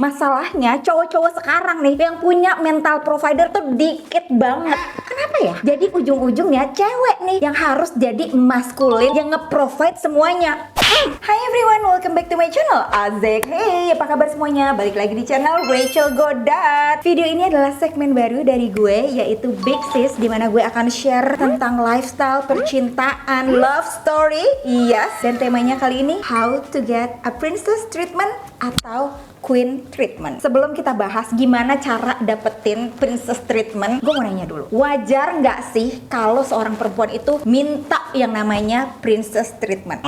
Masalahnya cowok-cowok sekarang nih yang punya mental provider tuh dikit banget. Kenapa ya? Jadi ujung-ujungnya cewek nih yang harus jadi maskulin yang nge-provide semuanya. Hi everyone, welcome back to my channel Azek. Hey, apa kabar semuanya? Balik lagi di channel Rachel Godard. Video ini adalah segmen baru dari gue, yaitu Big Sis, dimana gue akan share tentang lifestyle, percintaan, love story. Yes, dan temanya kali ini how to get a princess treatment atau Queen treatment. Sebelum kita bahas gimana cara dapetin princess treatment, gue mau nanya dulu. Wajar nggak sih kalau seorang perempuan itu minta yang namanya princess treatment?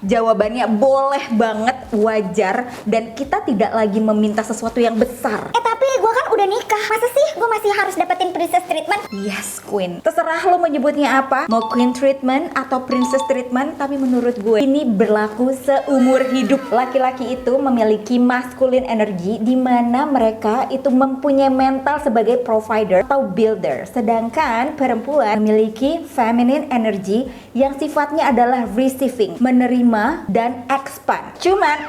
Jawabannya boleh banget, wajar, dan kita tidak lagi meminta sesuatu yang besar. Tapi gue kan udah nikah, masa sih gue masih harus dapetin princess treatment? Yes, Queen. Terserah lo menyebutnya apa, mau Queen treatment atau princess treatment, tapi menurut gue ini berlaku seumur hidup. Laki-laki itu memiliki masculine energy di mana mereka itu mempunyai mental sebagai provider atau builder, sedangkan perempuan memiliki feminine energy yang sifatnya adalah receiving, menerima dan expand. Cuman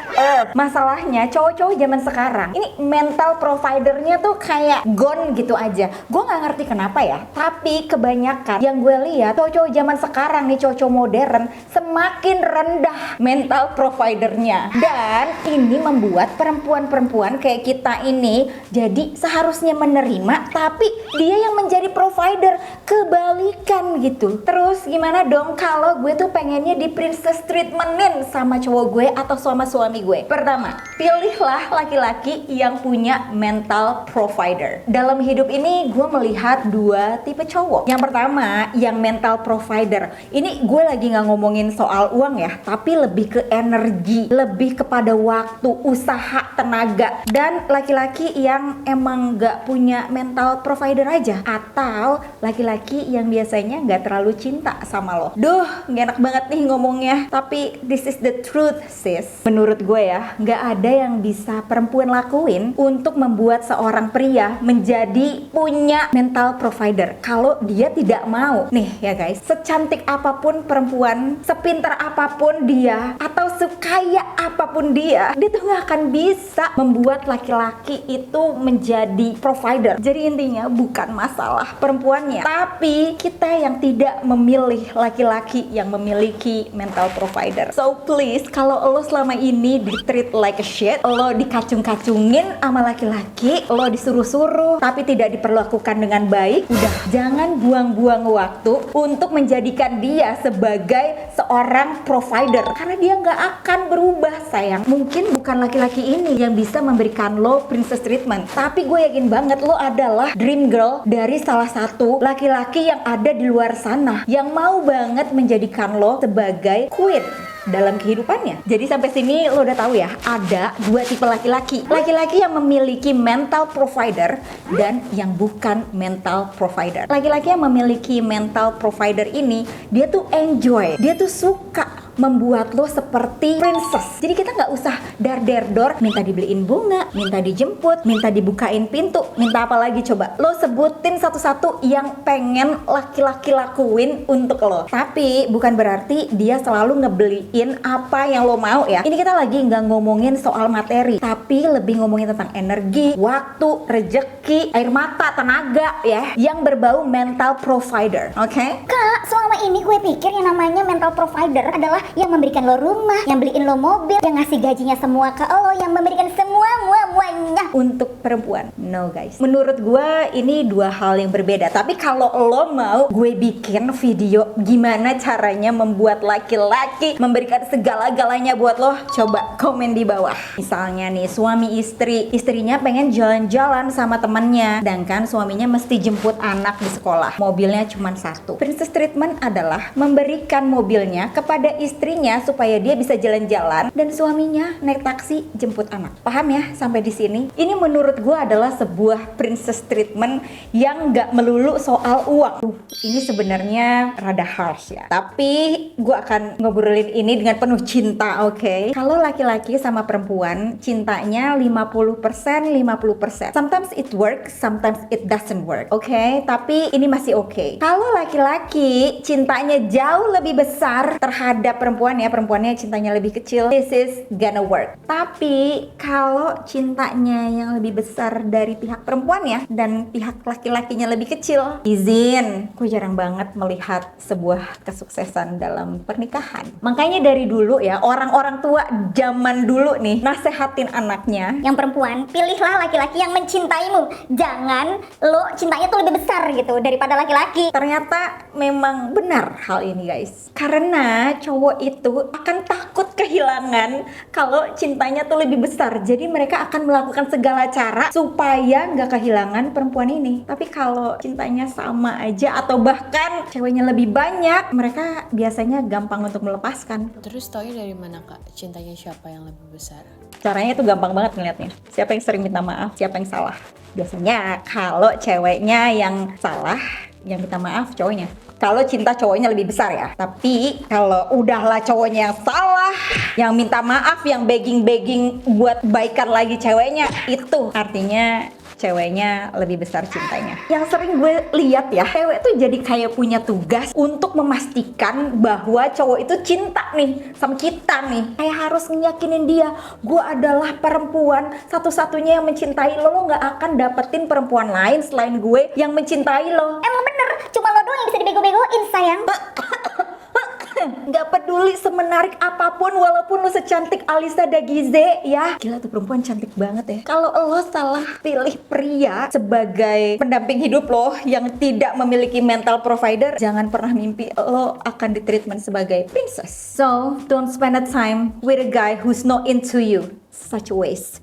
masalahnya cowok-cowok zaman sekarang ini mental providernya tuh kayak gone gitu aja. Gue nggak ngerti kenapa ya, tapi kebanyakan yang gue lihat cowok-cowok zaman sekarang nih, cowok-cowok modern, semakin rendah mental providernya, dan ini membuat perempuan-perempuan kayak kita ini jadi seharusnya menerima, tapi dia yang menjadi provider, kebalikan gitu. Terus gimana dong kalau gue tuh pengennya di princess treatmentin sama cowok gue atau sama suami gue? Pertama, pilihlah laki-laki yang punya mental provider. Dalam hidup ini gue melihat dua tipe cowok. Yang pertama, yang mental provider. Ini gue lagi nggak ngomongin soal uang ya, tapi lebih ke energi, lebih kepada waktu, usaha, tenaga. Dan laki-laki yang emang nggak punya mental provider aja, atau laki-laki yang biasanya nggak terlalu cinta sama lo. Duh, nggak enak banget nih ngomongnya, tapi this is the truth, sis. Menurut gue ya, nggak ada yang bisa perempuan lakuin untuk membuat seorang pria menjadi punya mental provider kalau dia tidak mau. Nih ya guys, secantik apapun perempuan, sepintar apapun dia, atau sekaya apapun dia tuh nggak akan bisa membuat laki-laki itu menjadi provider. Jadi intinya bukan masalah perempuannya, tapi kita yang tidak memilih laki-laki yang memiliki mental provider. So please, kalau lo selama ini di treat like a shit, lo dikacung-kacungin sama laki-laki, lo disuruh-suruh tapi tidak diperlakukan dengan baik, udah jangan buang-buang waktu untuk menjadikan dia sebagai seorang provider, karena dia nggak akan berubah sayang. Mungkin bukan laki-laki ini yang bisa memberikan lo princess treatment, tapi gue yakin banget lo adalah dream girl dari salah satu laki-laki yang ada di luar sana yang mau banget menjadikan lo sebagai queen dalam kehidupannya. Jadi sampai sini lo udah tahu ya, ada dua tipe laki-laki. Laki-laki yang memiliki mental provider dan yang bukan mental provider. Laki-laki yang memiliki mental provider ini, dia tuh enjoy, dia tuh suka membuat lo seperti princess. Jadi kita nggak usah dar-der-dor, minta dibeliin bunga, minta dijemput, minta dibukain pintu, minta apa lagi coba? Lo sebutin satu-satu yang pengen laki-laki lakuin untuk lo. Tapi bukan berarti dia selalu ngebeliin apa yang lo mau ya. Ini kita lagi nggak ngomongin soal materi, tapi lebih ngomongin tentang energi, waktu, rejeki, air mata, tenaga ya, yang berbau mental provider. Oke? Kak, selama ini gue pikir yang namanya mental provider adalah yang memberikan lo rumah, yang beliin lo mobil, yang ngasih gajinya semua ke lo, yang memberikan semuanya untuk perempuan. No guys, menurut gue ini dua hal yang berbeda. Tapi kalau lo mau gue bikin video gimana caranya membuat laki-laki memberikan segala-galanya buat lo, coba komen di bawah. Misalnya nih, suami istri, istrinya pengen jalan-jalan sama temannya, sedangkan suaminya mesti jemput anak di sekolah, mobilnya cuma satu. Princess treatment adalah memberikan mobilnya kepada istrinya supaya dia bisa jalan-jalan dan suaminya naik taksi jemput anak. Paham ya sampai di sini? Ini menurut gue adalah sebuah princess treatment yang nggak melulu soal uang. Ini sebenarnya rada harsh ya. Tapi gue akan ngobrolin ini dengan penuh cinta, oke? Kalau laki-laki sama perempuan, cintanya 50%, 50%. Sometimes it works, sometimes it doesn't work, oke? Tapi ini masih oke. Kalau laki-laki cintanya jauh lebih besar terhadap perempuan ya, perempuannya cintanya lebih kecil, this is gonna work. Tapi kalau cintanya yang lebih besar dari pihak perempuan ya, dan pihak laki-lakinya lebih kecil, izin, gue jarang banget melihat sebuah kesuksesan dalam pernikahan. Makanya dari dulu ya, orang-orang tua zaman dulu nih nasehatin anaknya, Yang perempuan, pilihlah laki-laki yang mencintaimu. Jangan lo cintanya tuh lebih besar gitu daripada laki-laki. ternyata memang benar hal ini guys. Karena cowok itu akan takut kehilangan kalau cintanya tuh lebih besar. Jadi mereka akan melakukan segala cara supaya nggak kehilangan perempuan ini. Tapi kalau cintanya sama aja atau bahkan ceweknya lebih banyak, mereka biasanya gampang untuk melepaskan. Terus taunya dari mana kak? Cintanya siapa yang lebih besar? Caranya tuh gampang banget ngeliatnya. Siapa yang sering minta maaf, siapa yang salah. Biasanya kalau ceweknya yang salah, yang minta maaf cowoknya. Kalau cinta cowoknya lebih besar ya. Tapi kalau udahlah cowoknya yang salah, yang minta maaf, yang begging-begging buat baikan lagi ceweknya, itu artinya ceweknya lebih besar cintanya. Yang sering gue lihat ya, cewek tuh jadi kayak punya tugas untuk memastikan bahwa cowok itu cinta nih sama kita nih. Kayak harus ngeyakinin dia, gue adalah perempuan satu-satunya yang mencintai lo nggak akan dapetin perempuan lain selain gue yang mencintai lo. Emang bener, cuma lo doang yang bisa dibego-begoin sayang. Gak peduli semenarik apapun, walaupun lu secantik Alisa Dagize ya. Gila tuh perempuan cantik banget ya. Kalau lo salah pilih pria sebagai pendamping hidup lo yang tidak memiliki mental provider, jangan pernah mimpi lo akan ditreatment sebagai princess. So, don't spend a time with a guy who's not into you. Such a waste.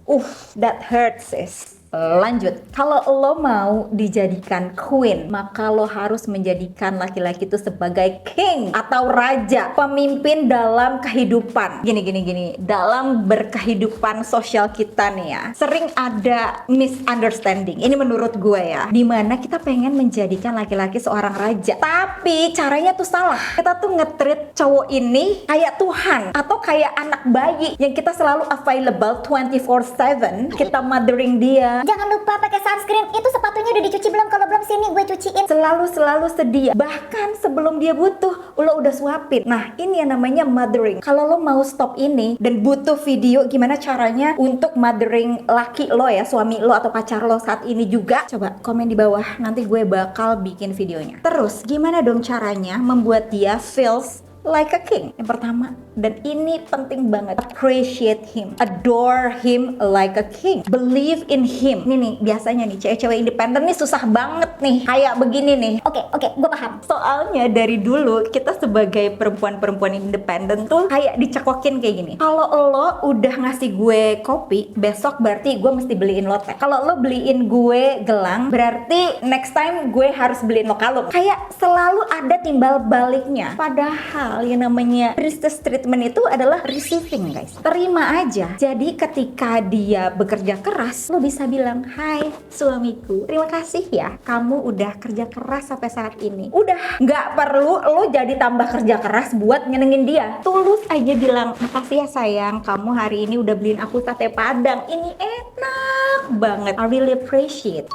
That hurts sis. Lanjut, kalau lo mau dijadikan queen, maka lo harus menjadikan laki-laki itu sebagai king atau raja, pemimpin dalam kehidupan. Gini, dalam berkehidupan sosial kita nih ya, sering ada misunderstanding. Ini menurut gue ya, dimana kita pengen menjadikan laki-laki seorang raja, tapi caranya tuh salah. Kita tuh nge-treat cowok ini kayak Tuhan atau kayak anak bayi yang kita selalu available 24/7. Kita mothering dia. Jangan lupa pakai sunscreen. Itu sepatunya udah dicuci belum? Kalau belum sini gue cuciin. Selalu sedia. Bahkan sebelum dia butuh, lo udah suapin. Nah, ini yang namanya mothering. Kalau lo mau stop ini dan butuh video gimana caranya untuk mothering laki lo ya, suami lo atau pacar lo saat ini juga, coba komen di bawah. Nanti gue bakal bikin videonya. Terus, gimana dong caranya membuat dia feels like a king? Yang pertama, dan ini penting banget, appreciate him, adore him like a king, believe in him. Ini nih, biasanya nih cewek-cewek independen nih susah banget nih kayak begini nih. Oke, gue paham. Soalnya dari dulu kita sebagai perempuan-perempuan independen tuh kayak dicekokin kayak gini. Kalau lo udah ngasih gue kopi, besok berarti gue mesti beliin lo teh. Kalau lo beliin gue gelang, berarti next time gue harus beliin lo kalung. Kayak selalu ada timbal baliknya. Padahal yang namanya princess treatment itu adalah receiving guys. Terima aja. Jadi ketika dia bekerja keras, lo bisa bilang, hai suamiku, terima kasih ya kamu udah kerja keras sampai saat ini. Udah, nggak perlu lo jadi tambah kerja keras buat nyenengin dia. Tulus aja bilang, makasih ya sayang, kamu hari ini udah beliin aku sate padang, ini enak banget, I really appreciate.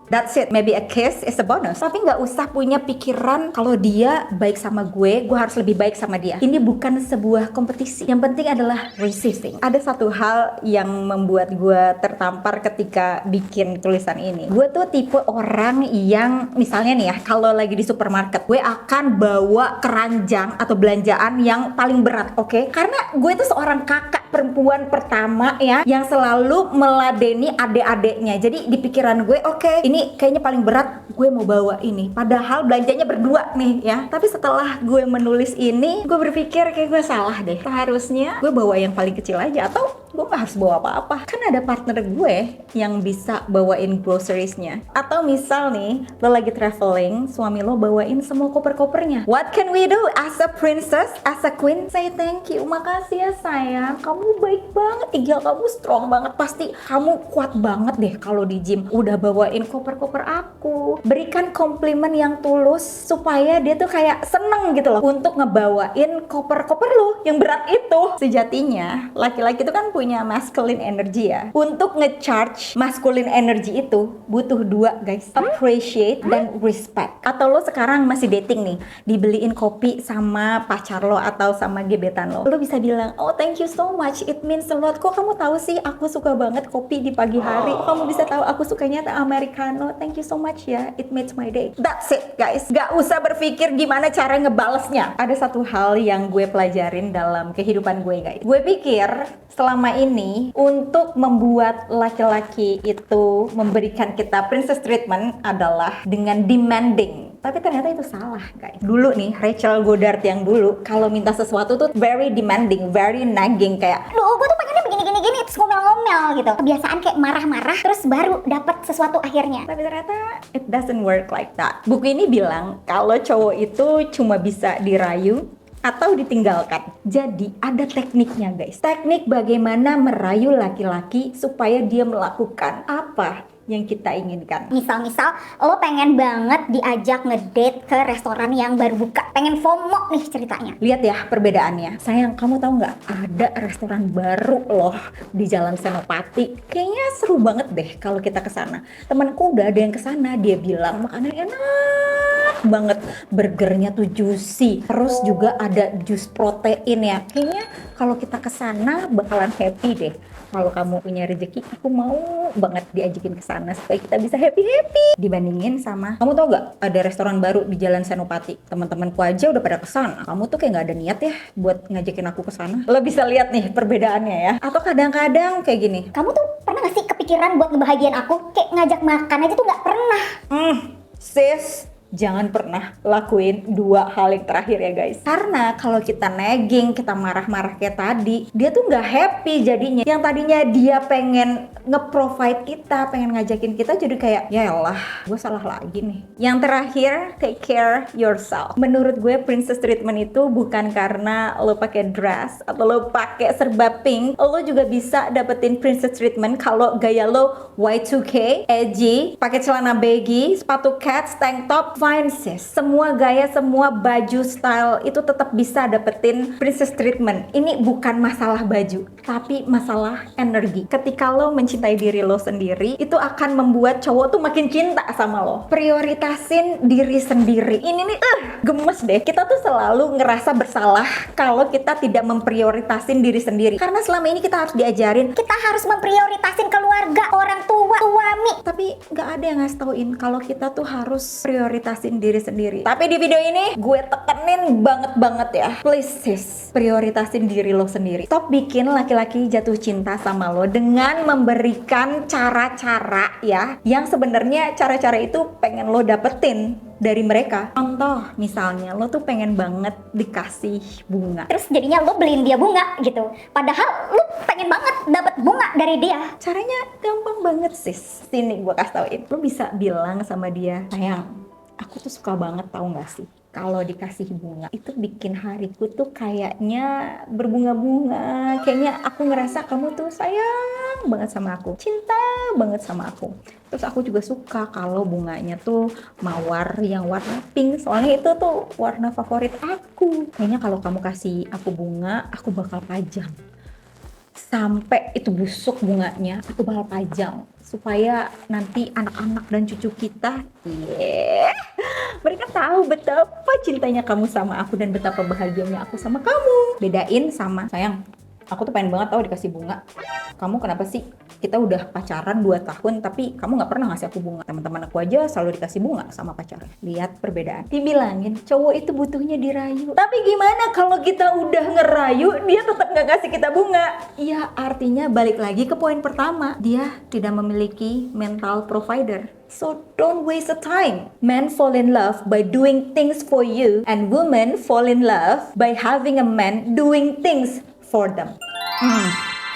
That's it, maybe a kiss is a bonus. Tapi nggak usah punya pikiran kalau dia baik sama gue harus lebih baik sama dia. Ini bukan sebuah kompetisi. Yang penting adalah receiving. Ada satu hal yang membuat gue tertampar ketika bikin tulisan ini. Gue tuh tipe orang yang misalnya nih ya, kalau lagi di supermarket, gue akan bawa keranjang atau belanjaan yang paling berat, oke? Karena gue tuh seorang kakak perempuan pertama ya, yang selalu meladeni adik-adiknya. Jadi di pikiran gue, oke, ini kayaknya paling berat, gue mau bawa ini. Padahal belanjanya berdua nih ya. Tapi setelah gue menulis ini, gue berpikir kayak gue salah deh. Seharusnya gue bawa yang paling kecil aja, atau gue gak harus bawa apa-apa. Kan ada partner gue yang bisa bawain groceries-nya. Atau misal nih, lo lagi traveling, suami lo bawain semua koper-kopernya. What can we do as a princess, as a queen? Say thank you, makasih ya sayang, kamu baik banget, Igel kamu strong banget, pasti kamu kuat banget deh kalau di gym udah bawain koper-koper aku. Berikan komplimen yang tulus supaya dia tuh kayak seneng gitu loh untuk ngebawain koper-koper lo yang berat itu. Sejatinya laki-laki itu kan punya masculine energy ya. Untuk nge-charge masculine energy itu butuh dua guys, appreciate dan respect. Atau lo sekarang masih dating nih, dibeliin kopi sama pacar lo atau sama gebetan lo bisa bilang, oh thank you so much, it means a lot. Kok kamu tahu sih aku suka banget kopi di pagi hari? Kok kamu bisa tahu aku sukanya americano? Thank you so much ya, it makes my day. That's it guys, gak usah berpikir gimana cara ngebalesnya. Ada satu hal yang gue pelajarin dalam kehidupan gue guys. Gue pikir selama ini untuk membuat laki-laki itu memberikan kita princess treatment adalah dengan demanding. Tapi ternyata itu salah guys. Dulu nih Rachel Goddard yang dulu kalau minta sesuatu tuh very demanding, very nagging, kayak Duh, gue tuh pengennya begini-gini terus ngomel-ngomel gitu. Kebiasaan kayak marah-marah terus baru dapat sesuatu akhirnya. tapi ternyata it doesn't work like that. Buku ini bilang kalau cowok itu cuma bisa dirayu atau ditinggalkan. Jadi ada tekniknya guys. Teknik bagaimana merayu laki-laki supaya dia melakukan apa yang kita inginkan. Misal lo pengen banget diajak ngedate ke restoran yang baru buka. Pengen FOMO nih ceritanya. Lihat ya perbedaannya. Sayang, kamu tahu nggak? Ada restoran baru loh di Jalan Senopati. Kayaknya seru banget deh kalau kita ke sana. Temanku udah ada yang ke sana, dia bilang makanannya enak banget. Burgernya tuh juicy. Terus juga ada jus protein ya. Kayaknya kalau kita ke sana bakalan happy deh. Kalau kamu punya rezeki, aku mau banget diajakin ke sana supaya kita bisa happy-happy. Dibandingin sama, kamu tau gak ada restoran baru di Jalan Senopati? Teman-temanku aja udah pada kesana. Kamu tuh kayak gak ada niat ya buat ngajakin aku ke sana. Lo bisa lihat nih perbedaannya ya. Atau kadang-kadang kayak gini. Kamu tuh pernah gak sih kepikiran buat ngebahagiain aku? Kayak ngajak makan aja tuh gak pernah. Sis, jangan pernah lakuin dua hal yang terakhir ya guys. Karena kalau kita nagging, kita marah-marah kayak tadi, dia tuh nggak happy jadinya. Yang tadinya dia pengen nge-provide kita, pengen ngajakin kita, jadi kayak ya elah, gue salah lagi nih. Yang terakhir, take care yourself. Menurut gue princess treatment itu bukan karena lo pakai dress atau lo pakai serba pink. Lo juga bisa dapetin princess treatment kalau gaya lo Y2K, edgy, pakai celana baggy, sepatu Keds, tank top, fine sis. Semua gaya, semua baju style itu tetap bisa dapetin princess treatment. Ini bukan masalah baju, tapi masalah energi. Ketika lo mencintai diri lo sendiri, itu akan membuat cowok tuh makin cinta sama lo. Prioritasin diri sendiri. Ini nih, gemes deh. Kita tuh selalu ngerasa bersalah kalau kita tidak memprioritasin diri sendiri. Karena selama ini kita harus diajarin, Kita harus memprioritasin keluarga, orang tua, suami. tapi nggak ada yang ngasih tauin kalau kita tuh harus prioritasin diri sendiri. Tapi di video ini gue tekenin banget ya, please sis, prioritasin diri lo sendiri. Stop bikin laki-laki jatuh cinta sama lo dengan memberikan cara-cara ya, yang sebenarnya cara-cara itu pengen lo dapetin dari mereka. Contoh misalnya lo tuh pengen banget dikasih bunga, Terus jadinya lo beliin dia bunga gitu. Padahal lo pengen banget dapet bunga dari dia. caranya gampang banget sis. Sini gue kasih tauin. Lo bisa bilang sama dia, sayang, aku tuh suka banget tahu gak sih, kalau dikasih bunga itu bikin hariku tuh kayaknya berbunga-bunga. Kayaknya aku ngerasa kamu tuh sayang banget sama aku, cinta banget sama aku. Terus aku juga suka kalau bunganya tuh mawar yang warna pink, soalnya itu tuh warna favorit aku. Kayaknya kalau kamu kasih aku bunga, aku bakal pajang sampai itu busuk bunganya, aku bakal pajang supaya nanti anak-anak dan cucu kita, mereka tahu betapa cintanya kamu sama aku dan betapa bahagianya aku sama kamu. Bedain sama, sayang, aku tuh pengen banget tahu dikasih bunga. Kamu kenapa sih? Kita udah pacaran 2 tahun tapi kamu gak pernah ngasih aku bunga. Teman-teman aku aja selalu dikasih bunga sama pacarnya. Lihat perbedaan. Dibilangin cowok itu butuhnya dirayu. Tapi gimana kalau kita udah ngerayu dia tetap gak kasih kita bunga? Ya artinya balik lagi ke poin pertama. Dia tidak memiliki mental provider. So don't waste the time. Men fall in love by doing things for you, and women fall in love by having a man doing things for them.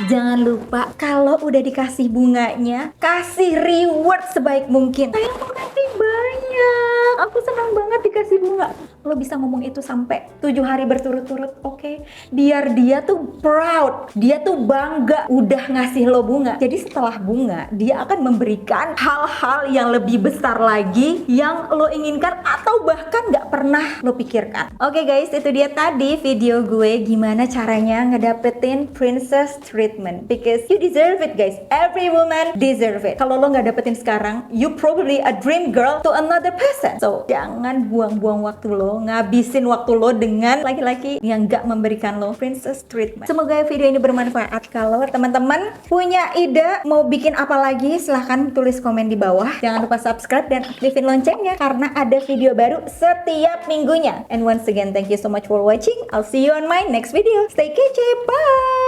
Jangan lupa kalau udah dikasih bunganya, kasih reward sebaik mungkin. Saya mau kasih banyak. Aku senang banget dikasih bunga. Lo bisa ngomong itu sampai 7 hari berturut-turut, oke? Biar dia tuh proud, dia tuh bangga udah ngasih lo bunga. Jadi setelah bunga, dia akan memberikan hal-hal yang lebih besar lagi yang lo inginkan atau bahkan gak pernah lo pikirkan. Oke guys, itu dia tadi video gue gimana caranya ngedapetin princess treatment. Because you deserve it guys. Every woman deserve it. Kalau lo gak dapetin sekarang, you probably a dream girl to another person. So, jangan buang-buang waktu lo, ngabisin waktu lo dengan laki-laki yang gak memberikan lo princess treatment. Semoga video ini bermanfaat. Kalau teman-teman punya ide mau bikin apa lagi, silahkan tulis komen di bawah. Jangan lupa subscribe dan aktifin loncengnya karena ada video baru setiap minggunya. And once again, thank you so much for watching. I'll see you on my next video. Stay kece, bye!